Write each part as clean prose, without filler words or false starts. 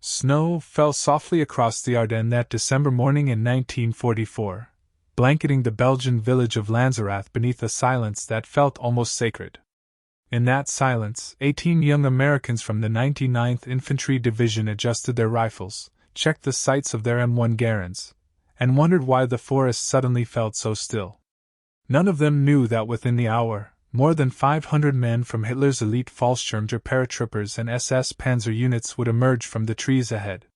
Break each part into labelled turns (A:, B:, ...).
A: Snow fell softly across the Ardennes that December morning in 1944, blanketing the Belgian village of Lanzerath beneath a silence that felt almost sacred. In that silence, 18 young Americans from the 99th Infantry Division adjusted their rifles, checked the sights of their M1 Garands, and wondered why the forest suddenly felt so still. None of them knew that within the hour, more than 500 men from Hitler's elite Fallschirmjäger paratroopers and SS Panzer units would emerge from the trees ahead.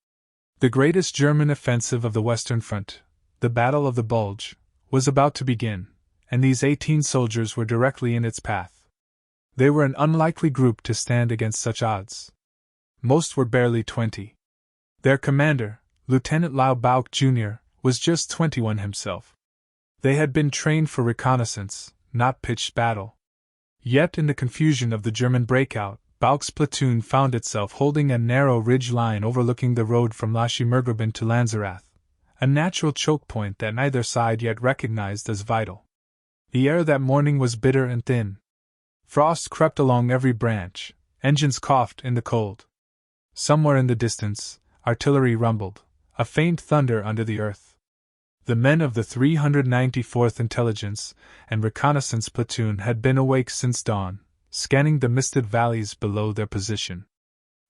A: The greatest German offensive of the Western Front, the Battle of the Bulge, was about to begin, and these 18 soldiers were directly in its path. They were an unlikely group to stand against such odds. Most were barely 20. Their commander, Lieutenant Lyle Bouck Jr., was just 21 himself. They had been trained for reconnaissance, not pitched battle. Yet in the confusion of the German breakout, Bouck's platoon found itself holding a narrow ridge line overlooking the road from Regiment to Lanzerath, a natural choke point that neither side yet recognized as vital. The air that morning was bitter and thin. Frost crept along every branch, engines coughed in the cold. Somewhere in the distance, artillery rumbled, a faint thunder under the earth. The men of the 394th Intelligence and Reconnaissance Platoon had been awake since dawn, scanning the misted valleys below their position.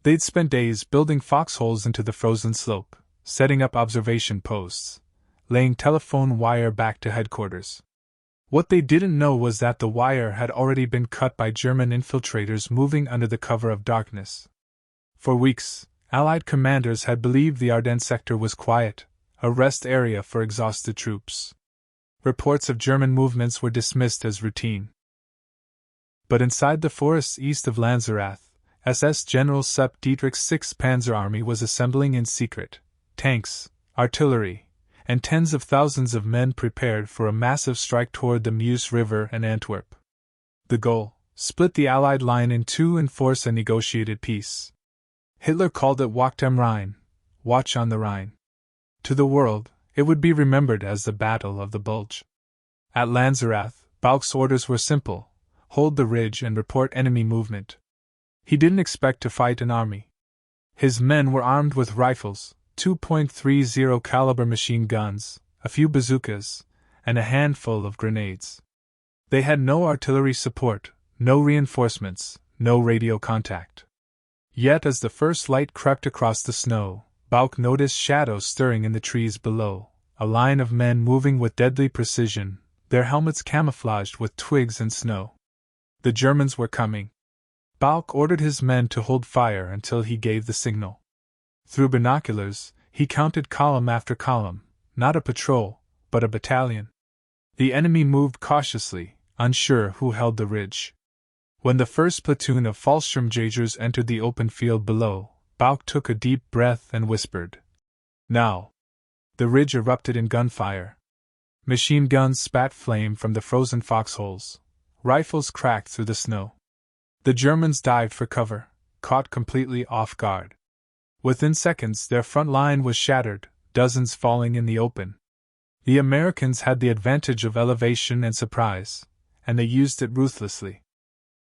A: They'd spent days building foxholes into the frozen slope, setting up observation posts, laying telephone wire back to headquarters. What they didn't know was that the wire had already been cut by German infiltrators moving under the cover of darkness. For weeks, Allied commanders had believed the Ardennes sector was quiet, a rest area for exhausted troops. Reports of German movements were dismissed as routine. But inside the forests east of Lanzerath, SS General Sepp Dietrich's 6th Panzer Army was assembling in secret, tanks, artillery, and tens of thousands of men prepared for a massive strike toward the Meuse River and Antwerp. The goal: split the Allied line in two and force a negotiated peace. Hitler called it Wacht am Rhein, Watch on the Rhine. To the world, it would be remembered as the Battle of the Bulge. At Lanzerath, Bouck's orders were simple: hold the ridge and report enemy movement. He didn't expect to fight an army. His men were armed with rifles, 2.30 caliber machine guns, a few bazookas, and a handful of grenades. They had no artillery support, no reinforcements, no radio contact. Yet as the first light crept across the snow, Bouck noticed shadows stirring in the trees below, a line of men moving with deadly precision, their helmets camouflaged with twigs and snow. The Germans were coming. Bouck ordered his men to hold fire until he gave the signal. Through binoculars, he counted column after column, not a patrol, but a battalion. The enemy moved cautiously, unsure who held the ridge. When the first platoon of Fallschirmjägers entered the open field below, Bouck took a deep breath and whispered, "Now!" The ridge erupted in gunfire. Machine guns spat flame from the frozen foxholes. Rifles cracked through the snow. The Germans dived for cover, caught completely off guard. Within seconds, their front line was shattered, dozens falling in the open. The Americans had the advantage of elevation and surprise, and they used it ruthlessly.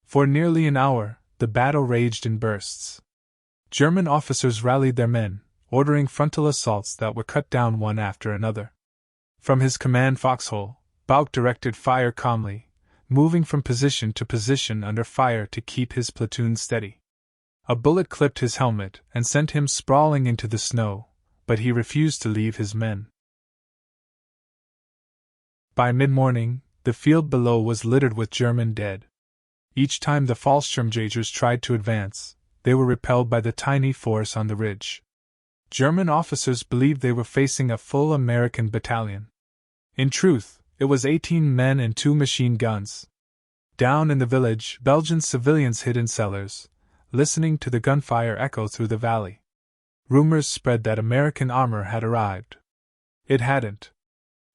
A: For nearly an hour, the battle raged in bursts. German officers rallied their men, ordering frontal assaults that were cut down one after another. From his command foxhole, Bouck directed fire calmly, moving from position to position under fire to keep his platoon steady. A bullet clipped his helmet and sent him sprawling into the snow, but he refused to leave his men. By mid-morning, the field below was littered with German dead. Each time the Fallschirmjägers tried to advance, they were repelled by the tiny force on the ridge. German officers believed they were facing a full American battalion. In truth, it was 18 men and 2 machine guns. Down in the village, Belgian civilians hid in cellars, listening to the gunfire echo through the valley. Rumors spread that American armor had arrived. It hadn't.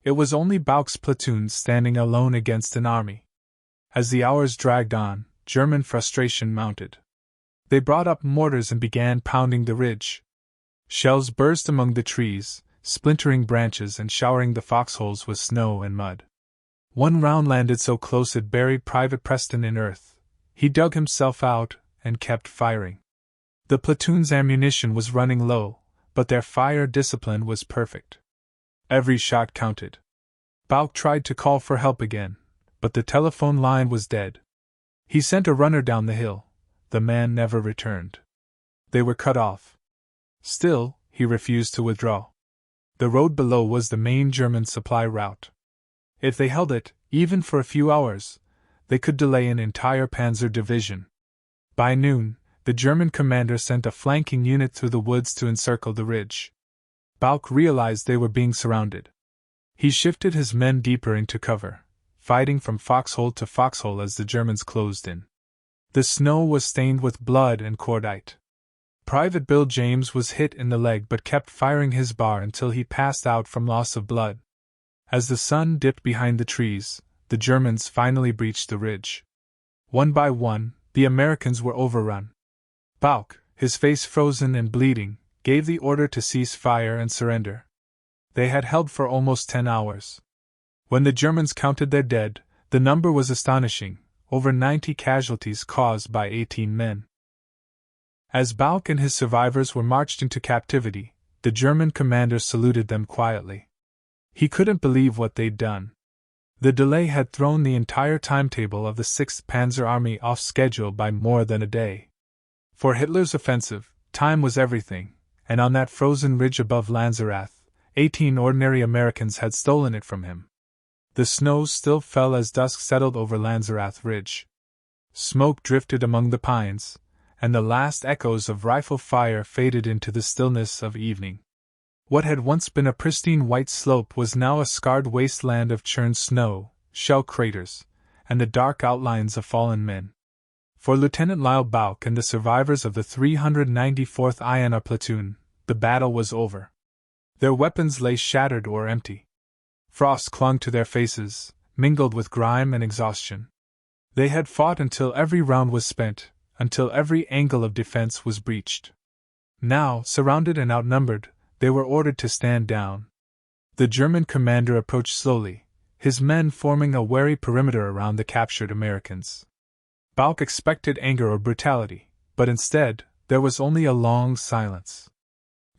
A: It was only Bouck's platoon standing alone against an army. As the hours dragged on, German frustration mounted. They brought up mortars and began pounding the ridge. Shells burst among the trees, splintering branches and showering the foxholes with snow and mud. One round landed so close it buried Private Preston in earth. He dug himself out and kept firing. The platoon's ammunition was running low, but their fire discipline was perfect. Every shot counted. Bouck tried to call for help again, but the telephone line was dead. He sent a runner down the hill. The man never returned. They were cut off. Still, he refused to withdraw. The road below was the main German supply route. If they held it, even for a few hours, they could delay an entire panzer division. By noon, the German commander sent a flanking unit through the woods to encircle the ridge. Bouck realized they were being surrounded. He shifted his men deeper into cover, fighting from foxhole to foxhole as the Germans closed in. The snow was stained with blood and cordite. Private Bill James was hit in the leg but kept firing his bar until he passed out from loss of blood. As the sun dipped behind the trees, the Germans finally breached the ridge. One by one, the Americans were overrun. Bouck, his face frozen and bleeding, gave the order to cease fire and surrender. They had held for almost 10 hours. When the Germans counted their dead, the number was astonishing, over 90 casualties caused by 18 men. As Bouck and his survivors were marched into captivity, the German commander saluted them quietly. He couldn't believe what they'd done. The delay had thrown the entire timetable of the 6th Panzer Army off schedule by more than a day. For Hitler's offensive, time was everything, and on that frozen ridge above Lanzerath, 18 ordinary Americans had stolen it from him. The snow still fell as dusk settled over Lanzerath Ridge. Smoke drifted among the pines, and the last echoes of rifle fire faded into the stillness of evening. What had once been a pristine white slope was now a scarred wasteland of churned snow, shell craters, and the dark outlines of fallen men. For Lieutenant Lyle Bouck and the survivors of the 394th INR platoon, the battle was over. Their weapons lay shattered or empty. Frost clung to their faces, mingled with grime and exhaustion. They had fought until every round was spent, until every angle of defense was breached. Now, surrounded and outnumbered, they were ordered to stand down. The German commander approached slowly, his men forming a wary perimeter around the captured Americans. Bouck expected anger or brutality, but instead, there was only a long silence.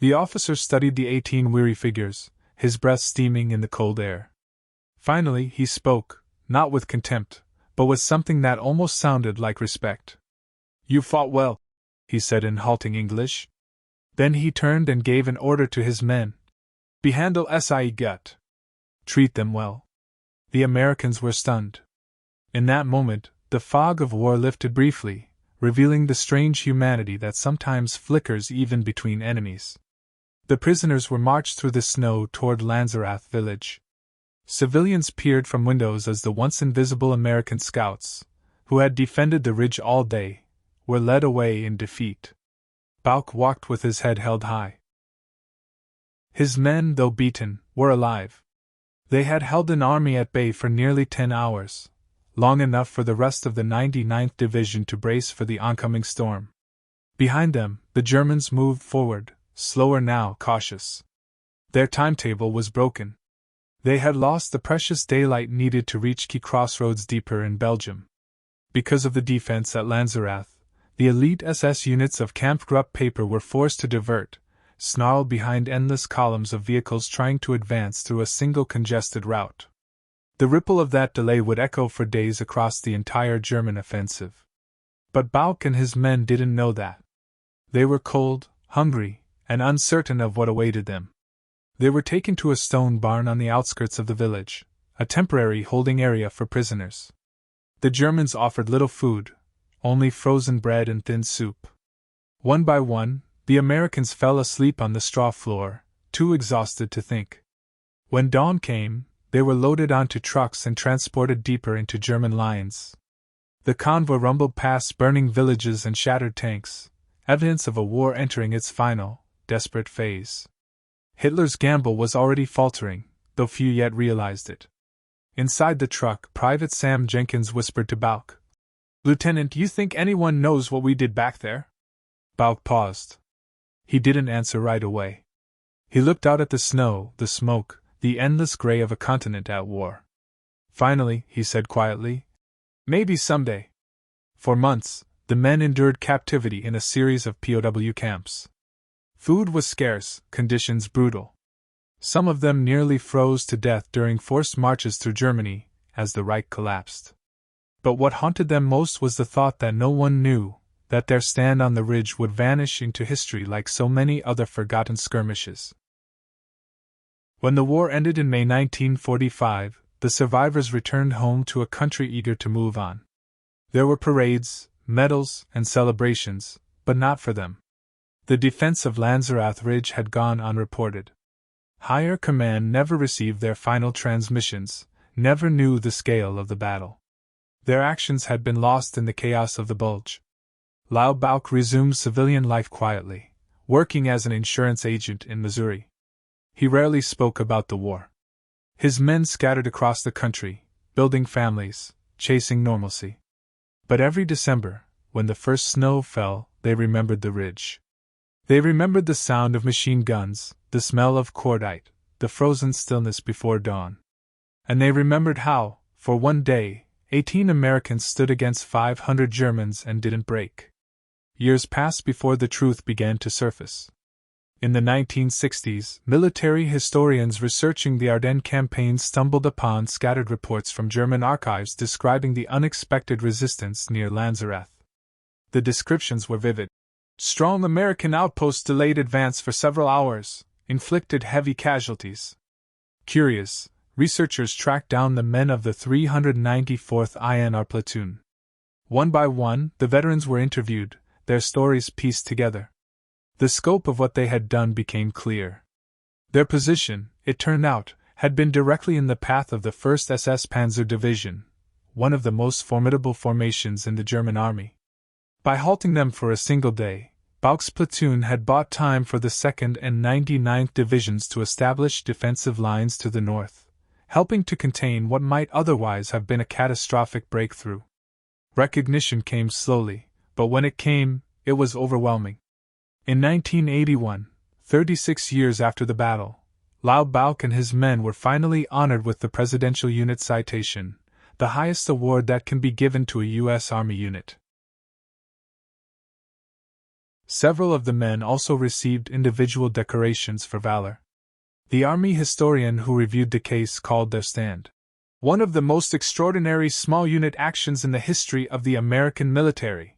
A: The officer studied the 18 weary figures, his breath steaming in the cold air. Finally, he spoke, not with contempt, but with something that almost sounded like respect. "You fought well," he said in halting English. Then he turned and gave an order to his men. "Behandle sie gut." Treat them well. The Americans were stunned. In that moment, the fog of war lifted briefly, revealing the strange humanity that sometimes flickers even between enemies. The prisoners were marched through the snow toward Lanzerath village. Civilians peered from windows as the once invisible American scouts, who had defended the ridge all day, were led away in defeat. Bouck walked with his head held high. His men, though beaten, were alive. They had held an army at bay for nearly 10 hours, long enough for the rest of the 99th Division to brace for the oncoming storm. Behind them, the Germans moved forward, slower now, cautious. Their timetable was broken. They had lost the precious daylight needed to reach key crossroads deeper in Belgium. Because of the defense at Lanzerath, the elite SS units of Kampfgruppe Peiper were forced to divert, snarled behind endless columns of vehicles trying to advance through a single congested route. The ripple of that delay would echo for days across the entire German offensive. But Bouck and his men didn't know that. They were cold, hungry, and uncertain of what awaited them. They were taken to a stone barn on the outskirts of the village, a temporary holding area for prisoners. The Germans offered little food, only frozen bread and thin soup. One by one, the Americans fell asleep on the straw floor, too exhausted to think. When dawn came, they were loaded onto trucks and transported deeper into German lines. The convoy rumbled past burning villages and shattered tanks, evidence of a war entering its final, desperate phase. Hitler's gamble was already faltering, though few yet realized it. Inside the truck, Private Sam Jenkins whispered to Bouck, "Lieutenant, you think anyone knows what we did back there?" Bouck paused. He didn't answer right away. He looked out at the snow, the smoke, the endless gray of a continent at war. Finally, he said quietly, "Maybe someday." For months, the men endured captivity in a series of POW camps. Food was scarce, conditions brutal. Some of them nearly froze to death during forced marches through Germany, as the Reich collapsed. But what haunted them most was the thought that no one knew that their stand on the ridge would vanish into history like so many other forgotten skirmishes. When the war ended in May 1945, the survivors returned home to a country eager to move on. There were parades, medals, and celebrations, but not for them. The defense of Lanzerath Ridge had gone unreported. Higher command never received their final transmissions, never knew the scale of the battle. Their actions had been lost in the chaos of the Bulge. Lyle Bouck resumed civilian life quietly, working as an insurance agent in Missouri. He rarely spoke about the war. His men scattered across the country, building families, chasing normalcy. But every December, when the first snow fell, they remembered the ridge. They remembered the sound of machine guns, the smell of cordite, the frozen stillness before dawn. And they remembered how, for one day, 18 Americans stood against 500 Germans and didn't break. Years passed before the truth began to surface. In the 1960s, military historians researching the Ardennes campaign stumbled upon scattered reports from German archives describing the unexpected resistance near Lanzerath. The descriptions were vivid. Strong American outposts delayed advance for several hours, inflicted heavy casualties. Curious, researchers tracked down the men of the 394th INR Platoon. One by one, the veterans were interviewed, their stories pieced together. The scope of what they had done became clear. Their position, it turned out, had been directly in the path of the First SS Panzer Division, one of the most formidable formations in the German army. By halting them for a single day, Bouck's platoon had bought time for the 2nd and 99th Divisions to establish defensive lines to the north, helping to contain what might otherwise have been a catastrophic breakthrough. Recognition came slowly, but when it came, it was overwhelming. In 1981, 36 years after the battle, Lyle Bouck and his men were finally honored with the Presidential Unit Citation, the highest award that can be given to a U.S. Army unit. Several of the men also received individual decorations for valor. The Army historian who reviewed the case called their stand one of the most extraordinary small unit actions in the history of the American military.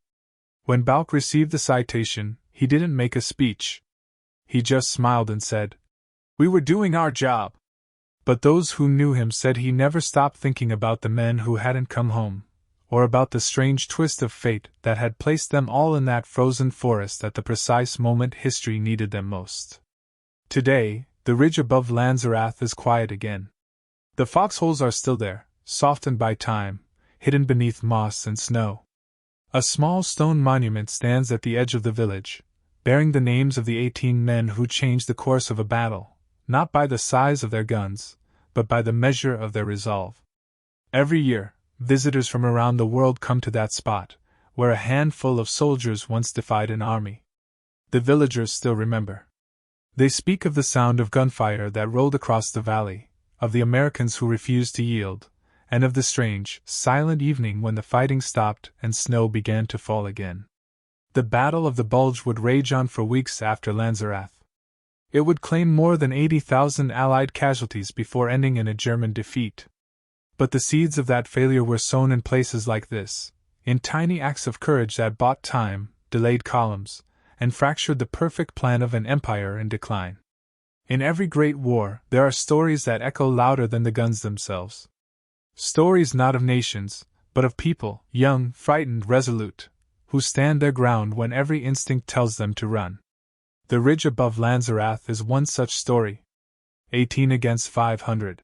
A: When Bouck received the citation, he didn't make a speech. He just smiled and said, "We were doing our job." But those who knew him said he never stopped thinking about the men who hadn't come home, or about the strange twist of fate that had placed them all in that frozen forest at the precise moment history needed them most. Today, the ridge above Lanzerath is quiet again. The foxholes are still there, softened by time, hidden beneath moss and snow. A small stone monument stands at the edge of the village, bearing the names of the 18 men who changed the course of a battle, not by the size of their guns, but by the measure of their resolve. Every year, visitors from around the world come to that spot, where a handful of soldiers once defied an army. The villagers still remember. They speak of the sound of gunfire that rolled across the valley, of the Americans who refused to yield, and of the strange, silent evening when the fighting stopped and snow began to fall again. The Battle of the Bulge would rage on for weeks after Lanzerath. It would claim more than 80,000 Allied casualties before ending in a German defeat. But the seeds of that failure were sown in places like this, in tiny acts of courage that bought time, delayed columns, and fractured the perfect plan of an empire in decline. In every great war, there are stories that echo louder than the guns themselves. Stories not of nations, but of people, young, frightened, resolute, who stand their ground when every instinct tells them to run. The ridge above Lanzerath is one such story. 18 against 500.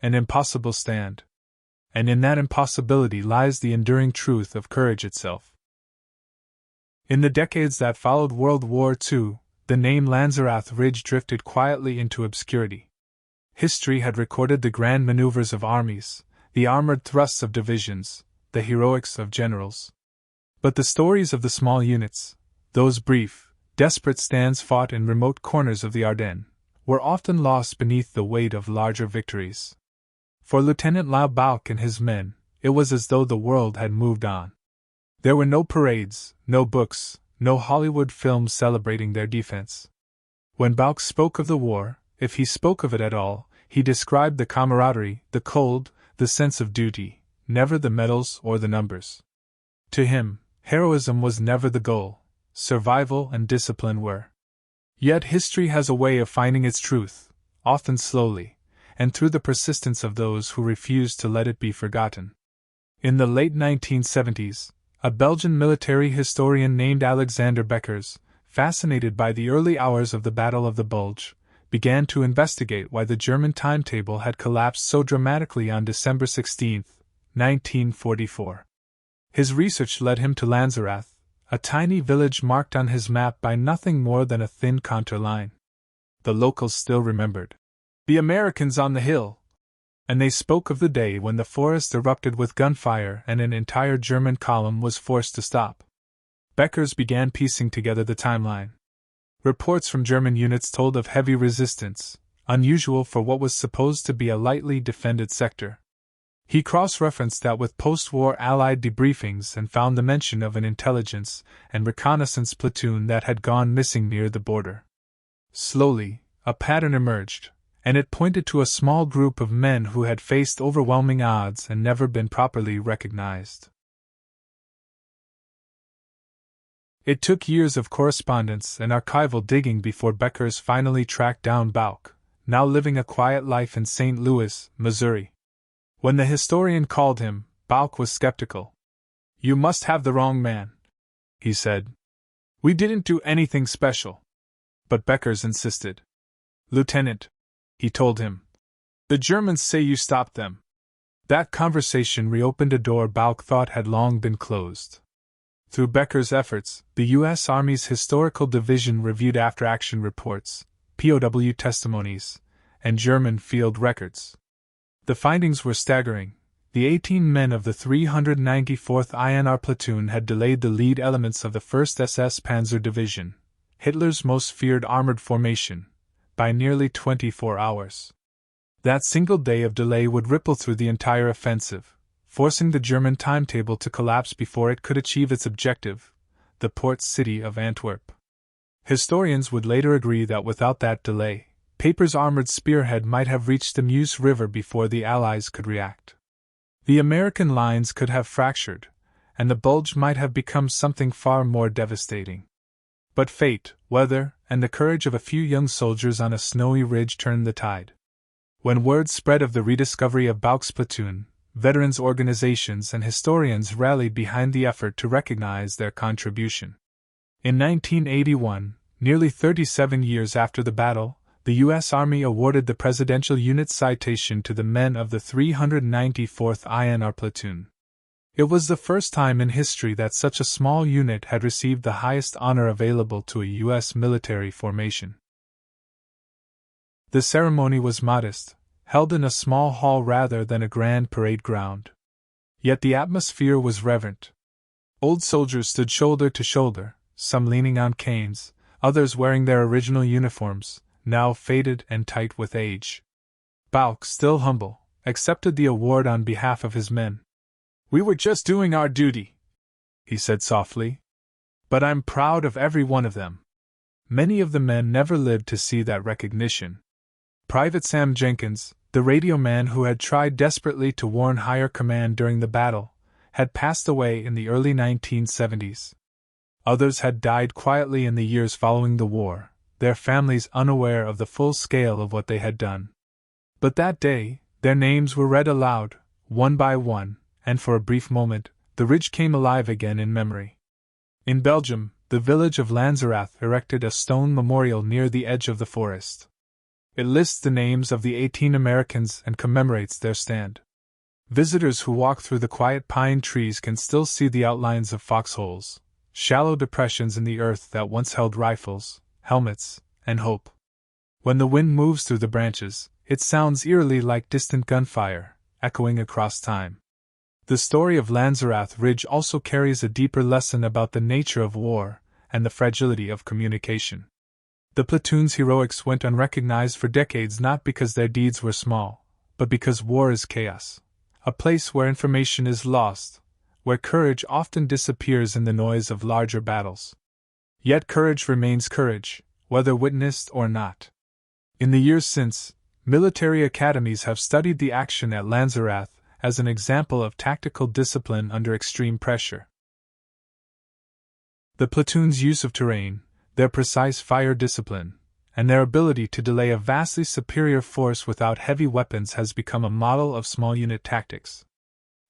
A: An impossible stand. And in that impossibility lies the enduring truth of courage itself. In the decades that followed World War II, the name Lanzerath Ridge drifted quietly into obscurity. History had recorded the grand maneuvers of armies, the armored thrusts of divisions, the heroics of generals. But the stories of the small units, those brief, desperate stands fought in remote corners of the Ardennes, were often lost beneath the weight of larger victories. For Lieutenant Lyle Bouck and his men, it was as though the world had moved on. There were no parades, no books, no Hollywood films celebrating their defense. When Bouck spoke of the war, if he spoke of it at all, he described the camaraderie, the cold, the sense of duty, never the medals or the numbers. To him, heroism was never the goal, survival and discipline were. Yet history has a way of finding its truth, often slowly, and through the persistence of those who refuse to let it be forgotten. In the late 1970s, a Belgian military historian named Alexander Beckers, fascinated by the early hours of the Battle of the Bulge, began to investigate why the German timetable had collapsed so dramatically on December 16, 1944. His research led him to Lanzerath, a tiny village marked on his map by nothing more than a thin contour line. The locals still remembered the Americans on the hill, and they spoke of the day when the forest erupted with gunfire and an entire German column was forced to stop. Beckers began piecing together the timeline. Reports from German units told of heavy resistance, unusual for what was supposed to be a lightly defended sector. He cross-referenced that with post-war Allied debriefings and found the mention of an intelligence and reconnaissance platoon that had gone missing near the border. Slowly, a pattern emerged, and it pointed to a small group of men who had faced overwhelming odds and never been properly recognized. It took years of correspondence and archival digging before Beckers finally tracked down Bouck, now living a quiet life in St. Louis, Missouri. When the historian called him, Bouck was skeptical. "You must have the wrong man," he said. "We didn't do anything special." But Beckers insisted. "Lieutenant," he told him, "the Germans say you stopped them." That conversation reopened a door Bouck thought had long been closed. Through Beckers' efforts, the U.S. Army's Historical Division reviewed after-action reports, POW testimonies, and German field records. The findings were staggering. The 18 men of the 394th INR platoon had delayed the lead elements of the First SS Panzer Division, Hitler's most feared armored formation, by nearly 24 hours. That single day of delay would ripple through the entire offensive, forcing the German timetable to collapse before it could achieve its objective, the port city of Antwerp. Historians would later agree that without that delay, Peiper's armored spearhead might have reached the Meuse River before the Allies could react. The American lines could have fractured, and the Bulge might have become something far more devastating. But fate, weather, and the courage of a few young soldiers on a snowy ridge turned the tide. When word spread of the rediscovery of Bouck's platoon, veterans organizations and historians rallied behind the effort to recognize their contribution. In 1981, nearly 37 years after the battle, the U.S. Army awarded the Presidential Unit Citation to the men of the 394th INR platoon. It was the first time in history that such a small unit had received the highest honor available to a U.S. military formation. The ceremony was modest, held in a small hall rather than a grand parade ground. Yet the atmosphere was reverent. Old soldiers stood shoulder to shoulder, some leaning on canes, others wearing their original uniforms, now faded and tight with age. Bouck, still humble, accepted the award on behalf of his men. "We were just doing our duty," he said softly. "But I'm proud of every one of them." Many of the men never lived to see that recognition. Private Sam Jenkins, the radio man who had tried desperately to warn higher command during the battle, had passed away in the early 1970s. Others had died quietly in the years following the war, their families unaware of the full scale of what they had done. But that day, their names were read aloud, one by one, and for a brief moment, the ridge came alive again in memory. In Belgium, the village of Lanzerath erected a stone memorial near the edge of the forest. It lists the names of the 18 Americans and commemorates their stand. Visitors who walk through the quiet pine trees can still see the outlines of foxholes, shallow depressions in the earth that once held rifles, helmets, and hope. When the wind moves through the branches, it sounds eerily like distant gunfire, echoing across time. The story of Lanzerath Ridge also carries a deeper lesson about the nature of war and the fragility of communication. The platoon's heroics went unrecognized for decades not because their deeds were small, but because war is chaos, a place where information is lost, where courage often disappears in the noise of larger battles. Yet courage remains courage, whether witnessed or not. In the years since, military academies have studied the action at Lanzerath as an example of tactical discipline under extreme pressure. The platoon's use of terrain, their precise fire discipline, and their ability to delay a vastly superior force without heavy weapons has become a model of small unit tactics.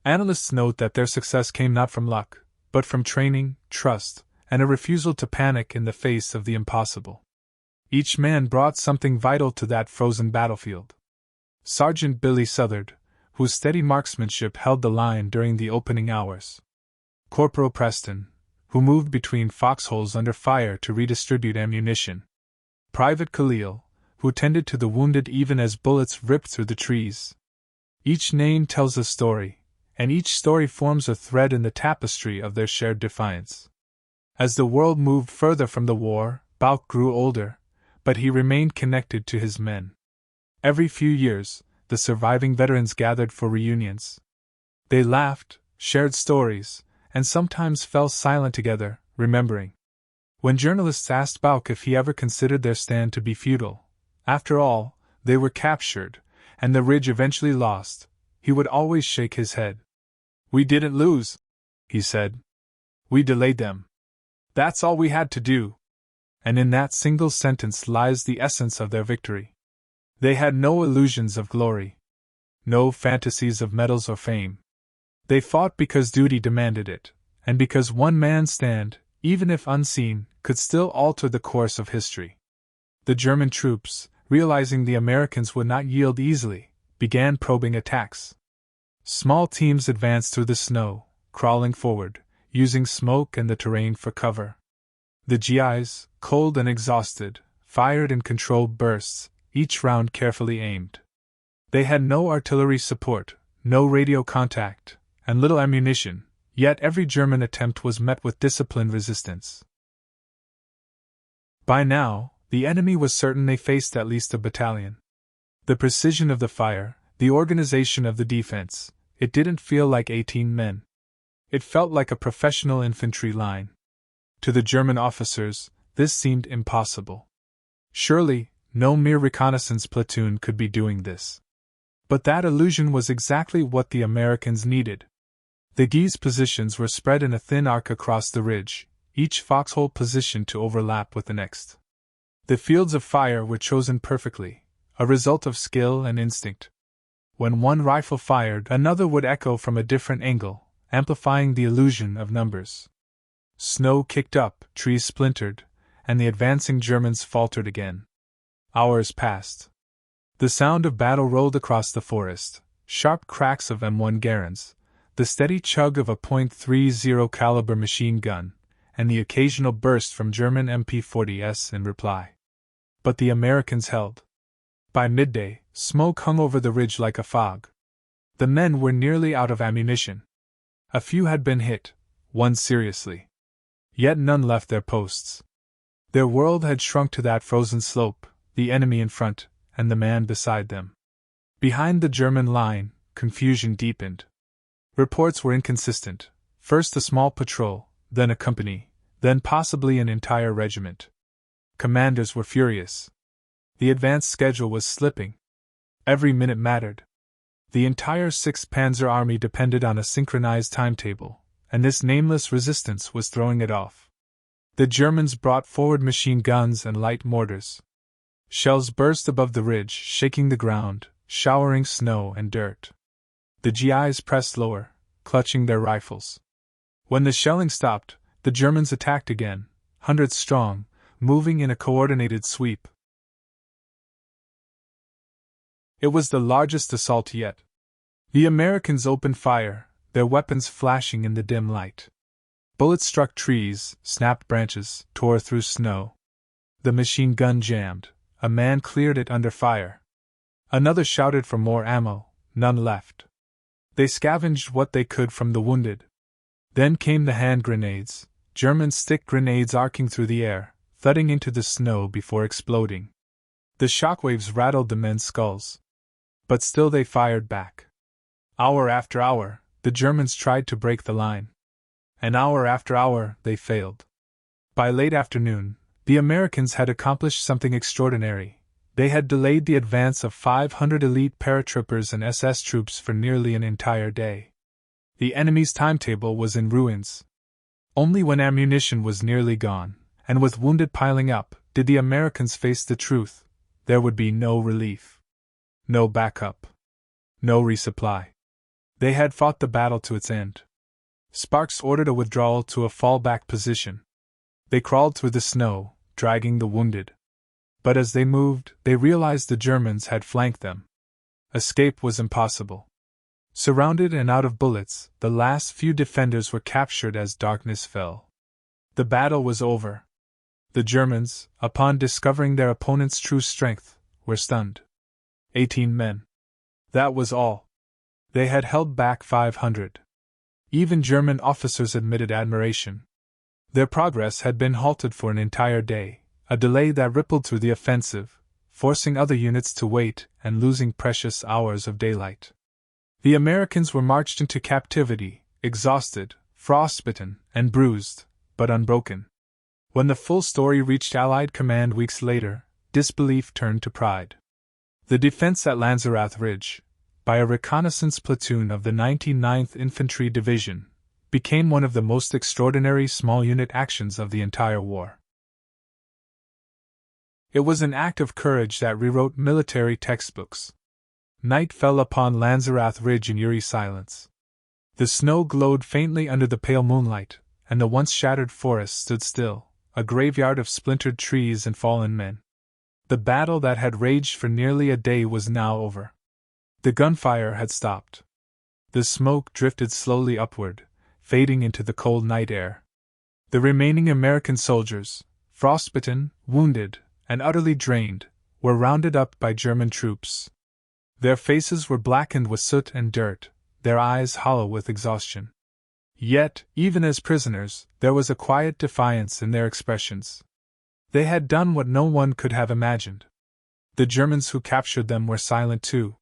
A: Analysts note that their success came not from luck, but from training, trust, and a refusal to panic in the face of the impossible. Each man brought something vital to that frozen battlefield. Sergeant Billy Southard, whose steady marksmanship held the line during the opening hours. Corporal Preston, who moved between foxholes under fire to redistribute ammunition. Private Khalil, who tended to the wounded even as bullets ripped through the trees. Each name tells a story, and each story forms a thread in the tapestry of their shared defiance. As the world moved further from the war, Bouck grew older, but he remained connected to his men. Every few years, the surviving veterans gathered for reunions. They laughed, shared stories, and sometimes fell silent together, remembering. When journalists asked Bouck if he ever considered their stand to be futile, after all, they were captured, and the ridge eventually lost, he would always shake his head. "We didn't lose," he said. "We delayed them. That's all we had to do." And in that single sentence lies the essence of their victory. They had no illusions of glory, no fantasies of medals or fame. They fought because duty demanded it, and because one man's stand, even if unseen, could still alter the course of history. The German troops, realizing the Americans would not yield easily, began probing attacks. Small teams advanced through the snow, crawling forward, using smoke and the terrain for cover. The GIs, cold and exhausted, fired in controlled bursts, each round carefully aimed. They had no artillery support, no radio contact, and little ammunition, yet every German attempt was met with disciplined resistance. By now, the enemy was certain they faced at least a battalion. The precision of the fire, the organization of the defense, it didn't feel like 18 men. It felt like a professional infantry line. To the German officers, this seemed impossible. Surely, no mere reconnaissance platoon could be doing this. But that illusion was exactly what the Americans needed. The Guise positions were spread in a thin arc across the ridge, each foxhole positioned to overlap with the next. The fields of fire were chosen perfectly, a result of skill and instinct. When one rifle fired, another would echo from a different angle, amplifying the illusion of numbers. Snow kicked up, trees splintered, and the advancing Germans faltered again. Hours passed. The sound of battle rolled across the forest, sharp cracks of M1 Garands, the steady chug of a .30 caliber machine gun, and the occasional burst from German MP-40s in reply. But the Americans held. By midday, smoke hung over the ridge like a fog. The men were nearly out of ammunition. A few had been hit, one seriously. Yet none left their posts. Their world had shrunk to that frozen slope, the enemy in front, and the man beside them. Behind the German line, confusion deepened. Reports were inconsistent, first a small patrol, then a company, then possibly an entire regiment. Commanders were furious. The advance schedule was slipping. Every minute mattered. The entire 6th Panzer Army depended on a synchronized timetable, and this nameless resistance was throwing it off. The Germans brought forward machine guns and light mortars. Shells burst above the ridge, shaking the ground, showering snow and dirt. The GIs pressed lower, clutching their rifles. When the shelling stopped, the Germans attacked again, hundreds strong, moving in a coordinated sweep. It was the largest assault yet. The Americans opened fire, their weapons flashing in the dim light. Bullets struck trees, snapped branches, tore through snow. The machine gun jammed. A man cleared it under fire. Another shouted for more ammo, none left. They scavenged what they could from the wounded. Then came the hand grenades, German stick grenades arcing through the air, thudding into the snow before exploding. The shockwaves rattled the men's skulls. But still they fired back. Hour after hour, the Germans tried to break the line. And hour after hour, they failed. By late afternoon, the Americans had accomplished something extraordinary. They had delayed the advance of 500 elite paratroopers and SS troops for nearly an entire day. The enemy's timetable was in ruins. Only when ammunition was nearly gone, and with wounded piling up, did the Americans face the truth: there would be no relief. No backup. No resupply. They had fought the battle to its end. Sparks ordered a withdrawal to a fallback position. They crawled through the snow, dragging the wounded. But as they moved, they realized the Germans had flanked them. Escape was impossible. Surrounded and out of bullets, the last few defenders were captured as darkness fell. The battle was over. The Germans, upon discovering their opponent's true strength, were stunned. 18 men. That was all. They had held back 500. Even German officers admitted admiration. Their progress had been halted for an entire day, a delay that rippled through the offensive, forcing other units to wait and losing precious hours of daylight. The Americans were marched into captivity, exhausted, frostbitten, and bruised, but unbroken. When the full story reached Allied command weeks later, disbelief turned to pride. The defense at Lanzerath Ridge, by a reconnaissance platoon of the 99th Infantry Division, became one of the most extraordinary small unit actions of the entire war. It was an act of courage that rewrote military textbooks. Night fell upon Lanzerath Ridge in eerie silence. The snow glowed faintly under the pale moonlight, and the once shattered forest stood still, a graveyard of splintered trees and fallen men. The battle that had raged for nearly a day was now over. The gunfire had stopped. The smoke drifted slowly upward, fading into the cold night air. The remaining American soldiers, frostbitten, wounded, and utterly drained, were rounded up by German troops. Their faces were blackened with soot and dirt, their eyes hollow with exhaustion. Yet, even as prisoners, there was a quiet defiance in their expressions. They had done what no one could have imagined. The Germans who captured them were silent too.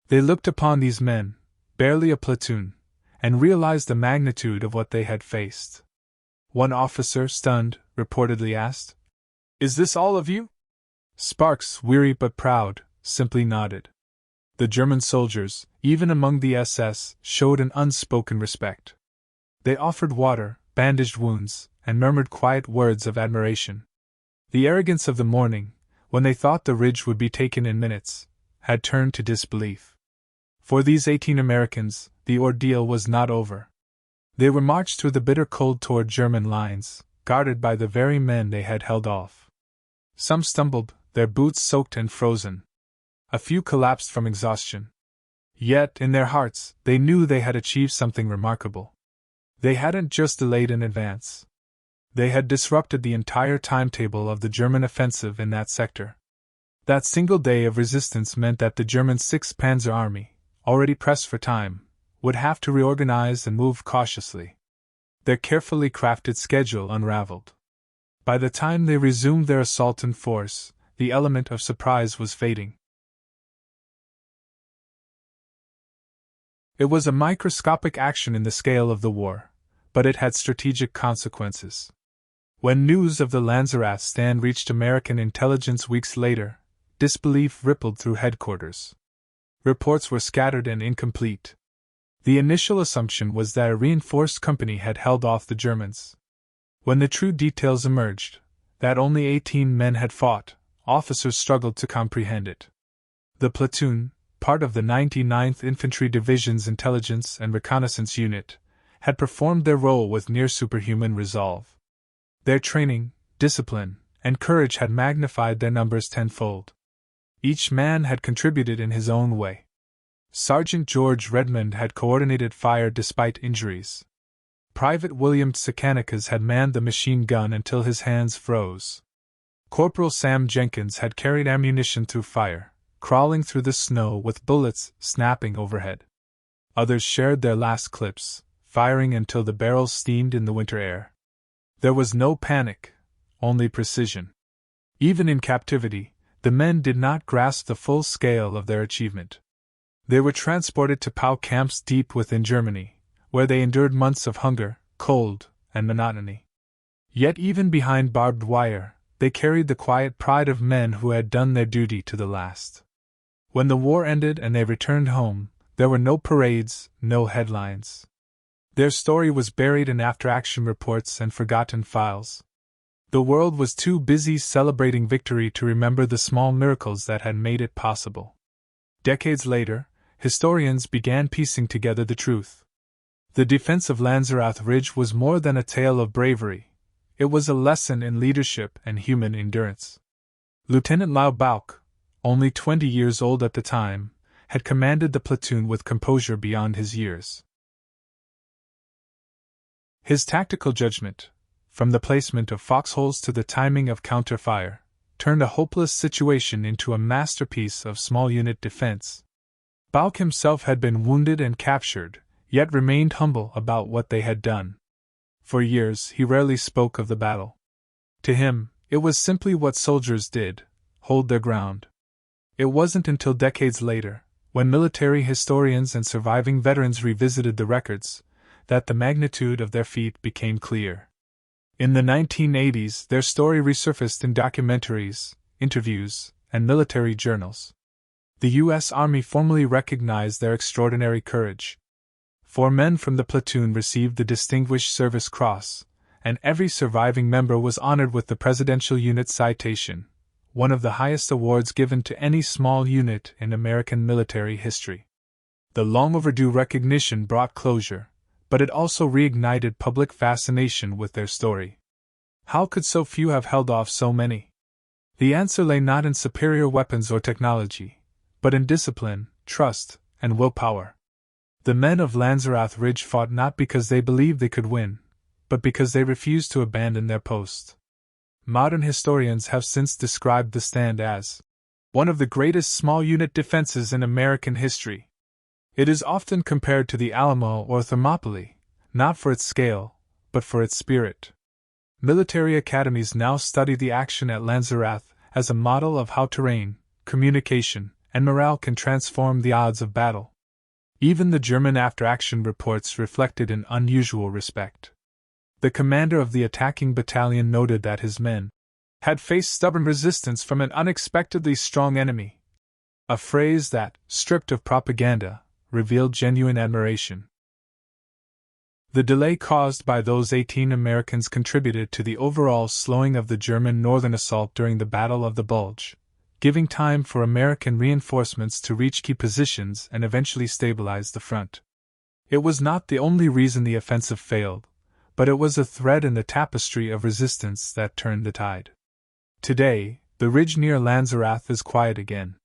A: They looked upon these men, barely a platoon, and realized the magnitude of what they had faced. One officer, stunned, reportedly asked, "Is this all of you?" Sparks, weary but proud, simply nodded. The German soldiers, even among the SS, showed an unspoken respect. They offered water, bandaged wounds, and murmured quiet words of admiration. The arrogance of the morning, when they thought the ridge would be taken in minutes, had turned to disbelief. For these 18 Americans, the ordeal was not over. They were marched through the bitter cold toward German lines, guarded by the very men they had held off. Some stumbled, their boots soaked and frozen. A few collapsed from exhaustion. Yet, in their hearts, they knew they had achieved something remarkable. They hadn't just delayed an advance. They had disrupted the entire timetable of the German offensive in that sector. That single day of resistance meant that the German 6th Panzer Army, already pressed for time, would have to reorganize and move cautiously. Their carefully crafted schedule unraveled. By the time they resumed their assault in force, the element of surprise was fading. It was a microscopic action in the scale of the war, but it had strategic consequences. When news of the Lanzerath stand reached American intelligence weeks later, disbelief rippled through headquarters. Reports were scattered and incomplete. The initial assumption was that a reinforced company had held off the Germans. When the true details emerged, that only 18 men had fought, officers struggled to comprehend it. The platoon, part of the 99th Infantry Division's Intelligence and Reconnaissance Unit, had performed their role with near-superhuman resolve. Their training, discipline, and courage had magnified their numbers tenfold. Each man had contributed in his own way. Sergeant George Redmond had coordinated fire despite injuries. Private William Tsakanicas had manned the machine gun until his hands froze. Corporal Sam Jenkins had carried ammunition through fire, crawling through the snow with bullets snapping overhead. Others shared their last clips, firing until the barrels steamed in the winter air. There was no panic, only precision. Even in captivity, the men did not grasp the full scale of their achievement. They were transported to POW camps deep within Germany, where they endured months of hunger, cold, and monotony. Yet even behind barbed wire, they carried the quiet pride of men who had done their duty to the last. When the war ended and they returned home, there were no parades, no headlines. Their story was buried in after-action reports and forgotten files. The world was too busy celebrating victory to remember the small miracles that had made it possible. Decades later, historians began piecing together the truth. The defense of Lanzerath Ridge was more than a tale of bravery. It was a lesson in leadership and human endurance. Lieutenant Lyle Bouck, only 20 years old at the time, had commanded the platoon with composure beyond his years. His tactical judgment, from the placement of foxholes to the timing of counterfire, turned a hopeless situation into a masterpiece of small unit defense. Bouck himself had been wounded and captured, yet remained humble about what they had done. For years he rarely spoke of the battle. To him, it was simply what soldiers did, hold their ground. It wasn't until decades later, when military historians and surviving veterans revisited the records, that the magnitude of their feat became clear. In the 1980s, their story resurfaced in documentaries, interviews, and military journals. The U.S. Army formally recognized their extraordinary courage. 4 men from the platoon received the Distinguished Service Cross, and every surviving member was honored with the Presidential Unit Citation, one of the highest awards given to any small unit in American military history. The long-overdue recognition brought closure, but it also reignited public fascination with their story. How could so few have held off so many? The answer lay not in superior weapons or technology, but in discipline, trust, and willpower. The men of Lanzerath Ridge fought not because they believed they could win, but because they refused to abandon their post. Modern historians have since described the stand as one of the greatest small-unit defenses in American history. It is often compared to the Alamo or Thermopylae, not for its scale, but for its spirit. Military academies now study the action at Lanzerath as a model of how terrain, communication, and morale can transform the odds of battle. Even the German after-action reports reflected an unusual respect. The commander of the attacking battalion noted that his men had faced stubborn resistance from an unexpectedly strong enemy, a phrase that, stripped of propaganda, revealed genuine admiration. The delay caused by those 18 Americans contributed to the overall slowing of the German northern assault during the Battle of the Bulge, giving time for American reinforcements to reach key positions and eventually stabilize the front. It was not the only reason the offensive failed, but it was a thread in the tapestry of resistance that turned the tide. Today, the ridge near Lanzerath is quiet again.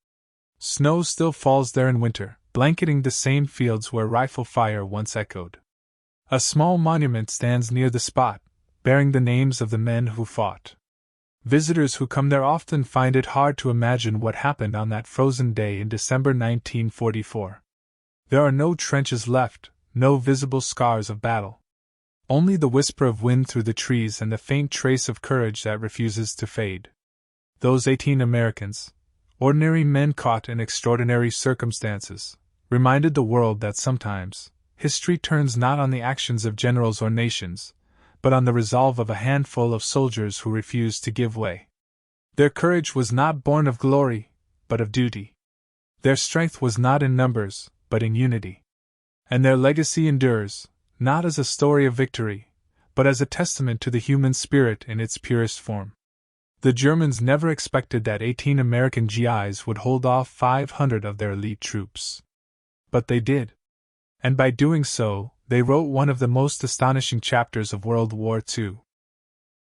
A: Snow still falls there in winter, blanketing the same fields where rifle fire once echoed. A small monument stands near the spot, bearing the names of the men who fought. Visitors who come there often find it hard to imagine what happened on that frozen day in December 1944. There are no trenches left, no visible scars of battle. Only the whisper of wind through the trees and the faint trace of courage that refuses to fade. Those 18 Americans, ordinary men caught in extraordinary circumstances, reminded the world that sometimes history turns not on the actions of generals or nations, but on the resolve of a handful of soldiers who refused to give way. Their courage was not born of glory, but of duty. Their strength was not in numbers, but in unity. And their legacy endures, not as a story of victory, but as a testament to the human spirit in its purest form. The Germans never expected that 18 American GIs would hold off 500 of their elite troops. But they did. And by doing so, they wrote one of the most astonishing chapters of World War II.